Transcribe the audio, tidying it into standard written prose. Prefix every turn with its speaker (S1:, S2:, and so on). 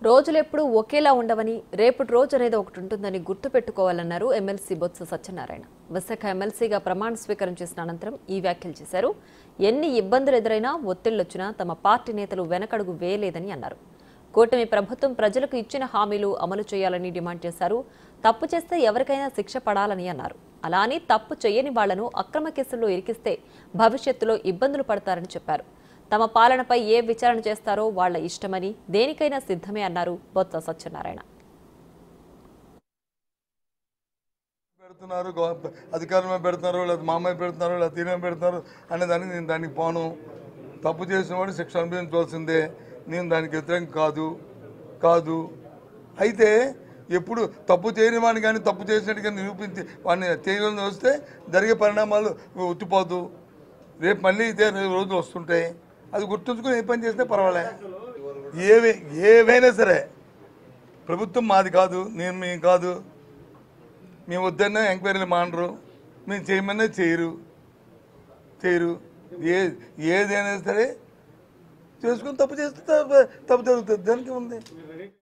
S1: రోజులెప్పుడు ఒకేలా ఉండవని రేపటి రోజు అనేది ఒకటి ఉంటుందని గుర్తుపెట్టుకోవాలన్నారు ఎమ్మెల్సీ బొత్స సత్యనారాయణ. విశాఖ ఎమ్మెల్సీగా ప్రమాణ స్వీకారం చేసిన అనంతరం ఈ వ్యాఖ్యలు చేశారు. ఎన్ని ఇబ్బందులు ఎదురైనా ఒత్తిళ్లొచ్చినా తమ పార్టీ నేతలు వెనకడుగు వేయలేదని అన్నారు. కూటమి ప్రభుత్వం ప్రజలకు ఇచ్చిన హామీలు అమలు చేయాలని డిమాండ్ చేశారు. తప్పు చేస్తే ఎవరికైనా శిక్ష పడాలని అన్నారు. అలా అని తప్పు చేయని వాళ్లను అక్రమ కేసుల్లో ఇరికిస్తే భవిష్యత్తులో ఇబ్బందులు పడతారని చెప్పారు. తమ పాలనపై ఏ విచారణ చేస్తారో వాళ్ల ఇష్టమని, దేనికైనా సిద్ధమే అన్నారు బొత్స సత్యనారాయణ.
S2: అధికారమే పెడుతున్నారు, లేదా మామయ్య పెడుతున్నారు, లేదా తీనే పెడుతున్నారు అనే దానికి నేను దానికి పోను. తప్పు చేసిన వాడు శిక్ష అనుభవించవలసిందే. నేను దానికి వ్యతిరేకం కాదు. అయితే ఎప్పుడు తప్పు చేయని వాడిని కానీ తప్పు చేసినట్టుగా నిరూపించి వాడిని చేయగలని వస్తే జరిగే పరిణామాలు ఉత్తిపోదు. రేపు మళ్ళీ ఇదే రోజులు వస్తుంటాయి. అది గుర్తుంచుకొని ఏ పని చేసినా పర్వాలే. ఏవైనా సరే ప్రభుత్వం మాది కాదు, నేను మేము కాదు. మేము వద్దన్నా ఎంక్వైరీలు మానరు, మేము చేయమన్నా చేయరు. ఏదైనా సరే చేసుకుని తప్పు చేస్తే తప్పు జరుగుతుంది. దానికి ఉంది.